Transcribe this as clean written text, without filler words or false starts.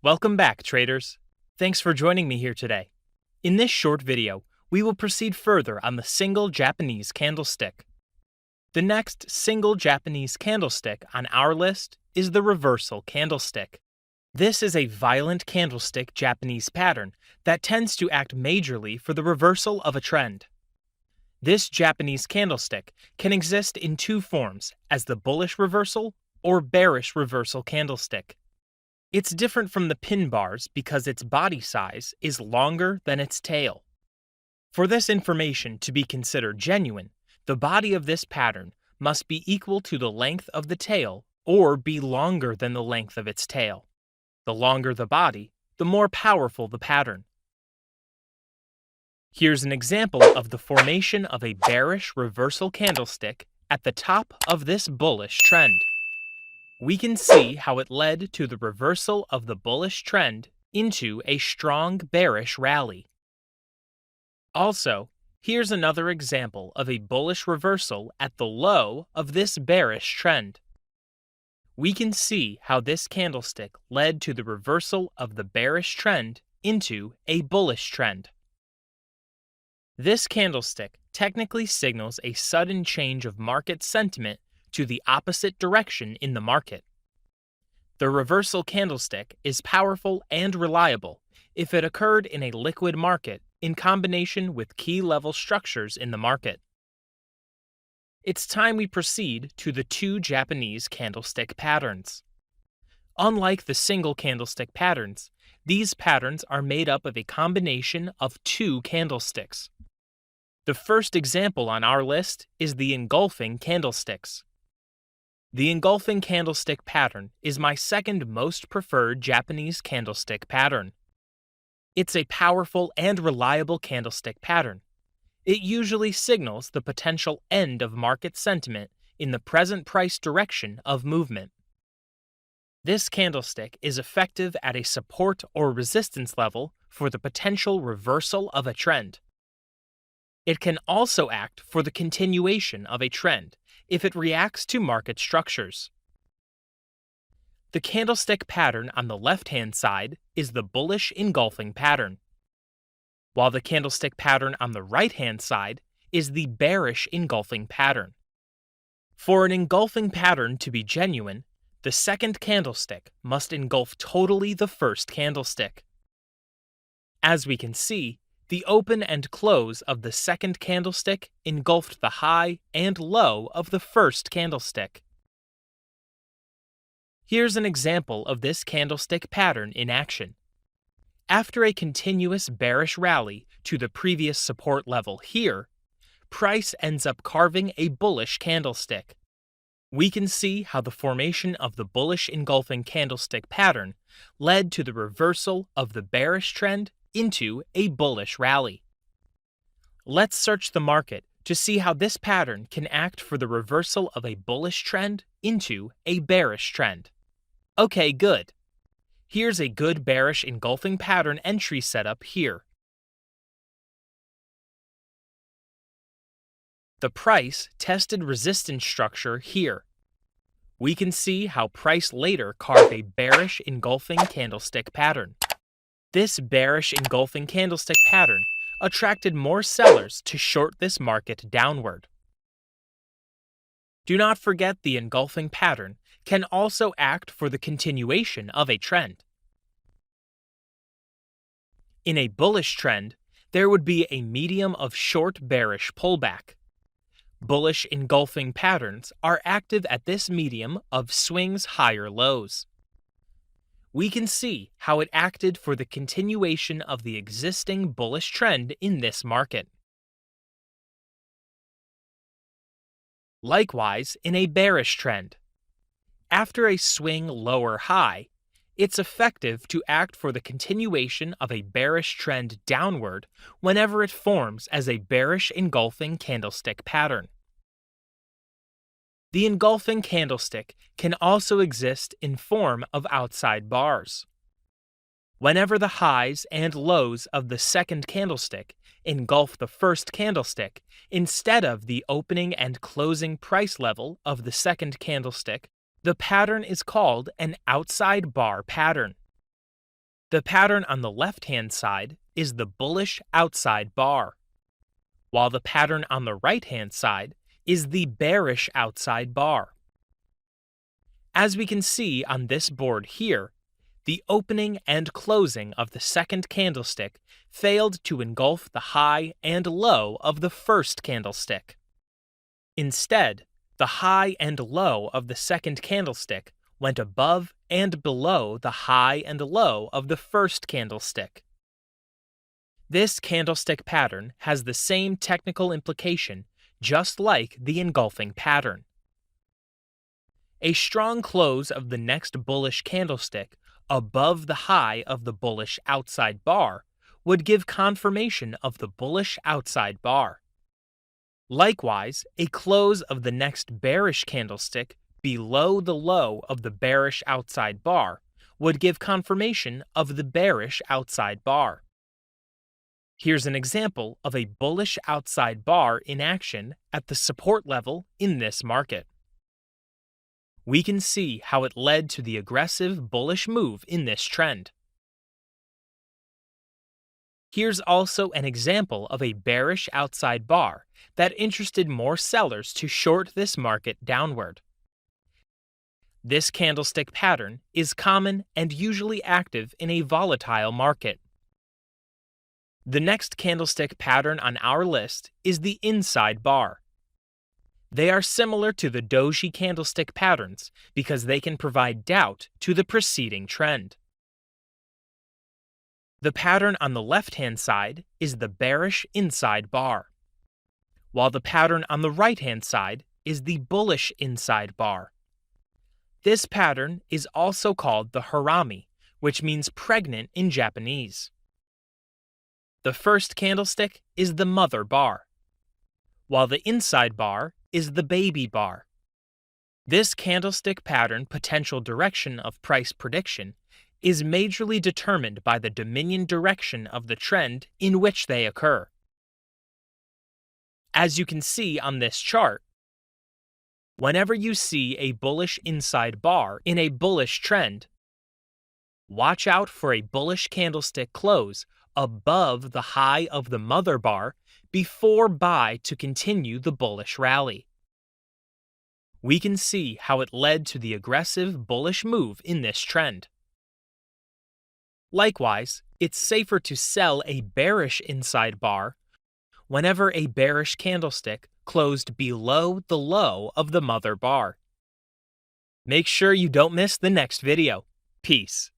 Welcome back, traders. Thanks for joining me here today. In this short video, we will proceed further on the single Japanese candlestick. The next single Japanese candlestick on our list is the reversal candlestick. This is a violent candlestick Japanese pattern that tends to act majorly for the reversal of a trend. This Japanese candlestick can exist in two forms, as the bullish reversal or bearish reversal candlestick. It's different from the pin bars because its body size is longer than its tail. For this information to be considered genuine, the body of this pattern must be equal to the length of the tail or be longer than the length of its tail. The longer the body, the more powerful the pattern. Here's an example of the formation of a bearish reversal candlestick at the top of this bullish trend. We can see how it led to the reversal of the bullish trend into a strong bearish rally. Also, here's another example of a bullish reversal at the low of this bearish trend. We can see how this candlestick led to the reversal of the bearish trend into a bullish trend. This candlestick technically signals a sudden change of market sentiment to the opposite direction in the market. The reversal candlestick is powerful and reliable if it occurred in a liquid market in combination with key level structures in the market. It's time we proceed to the two Japanese candlestick patterns. Unlike the single candlestick patterns, these patterns are made up of a combination of two candlesticks. The first example on our list is the engulfing candlesticks. The engulfing candlestick pattern is my second most preferred Japanese candlestick pattern. It's a powerful and reliable candlestick pattern. It usually signals the potential end of market sentiment in the present price direction of movement. This candlestick is effective at a support or resistance level for the potential reversal of a trend. It can also act for the continuation of a trend if it reacts to market structures. The candlestick pattern on the left-hand side is the bullish engulfing pattern, while the candlestick pattern on the right-hand side is the bearish engulfing pattern. For an engulfing pattern to be genuine, the second candlestick must engulf totally the first candlestick. As we can see, the open and close of the second candlestick engulfed the high and low of the first candlestick. Here's an example of this candlestick pattern in action. After a continuous bearish rally to the previous support level here, price ends up carving a bullish candlestick. We can see how the formation of the bullish engulfing candlestick pattern led to the reversal of the bearish trend into a bullish rally. Let's search the market to see how this pattern can act for the reversal of a bullish trend into a bearish trend. Okay, good. Here's a good bearish engulfing pattern entry setup here. The price tested resistance structure here. We can see how price later carved a bearish engulfing candlestick pattern. This bearish engulfing candlestick pattern attracted more sellers to short this market downward. Do not forget the engulfing pattern can also act for the continuation of a trend. In a bullish trend, there would be a medium of short bearish pullback. Bullish engulfing patterns are active at this medium of swings higher lows. We can see how it acted for the continuation of the existing bullish trend in this market. Likewise, in a bearish trend, after a swing lower high, it's effective to act for the continuation of a bearish trend downward whenever it forms as a bearish engulfing candlestick pattern. The engulfing candlestick can also exist in form of outside bars. Whenever the highs and lows of the second candlestick engulf the first candlestick instead of the opening and closing price level of the second candlestick, the pattern is called an outside bar pattern. The pattern on the left-hand side is the bullish outside bar, while the pattern on the right-hand side is the bearish outside bar. As we can see on this board here, the opening and closing of the second candlestick failed to engulf the high and low of the first candlestick. Instead, the high and low of the second candlestick went above and below the high and low of the first candlestick. This candlestick pattern has the same technical implication, just like the engulfing pattern. A strong close of the next bullish candlestick above the high of the bullish outside bar would give confirmation of the bullish outside bar. Likewise, a close of the next bearish candlestick below the low of the bearish outside bar would give confirmation of the bearish outside bar. Here's an example of a bullish outside bar in action at the support level in this market. We can see how it led to the aggressive bullish move in this trend. Here's also an example of a bearish outside bar that interested more sellers to short this market downward. This candlestick pattern is common and usually active in a volatile market. The next candlestick pattern on our list is the inside bar. They are similar to the doji candlestick patterns because they can provide doubt to the preceding trend. The pattern on the left-hand side is the bearish inside bar, while the pattern on the right-hand side is the bullish inside bar. This pattern is also called the harami, which means pregnant in Japanese. The first candlestick is the mother bar, while the inside bar is the baby bar. This candlestick pattern potential direction of price prediction is majorly determined by the dominion direction of the trend in which they occur. As you can see on this chart, whenever you see a bullish inside bar in a bullish trend, watch out for a bullish candlestick close above the high of the mother bar before buy to continue the bullish rally. We can see how it led to the aggressive bullish move in this trend. Likewise, it's safer to sell a bearish inside bar whenever a bearish candlestick closed below the low of the mother bar. Make sure you don't miss the next video. Peace.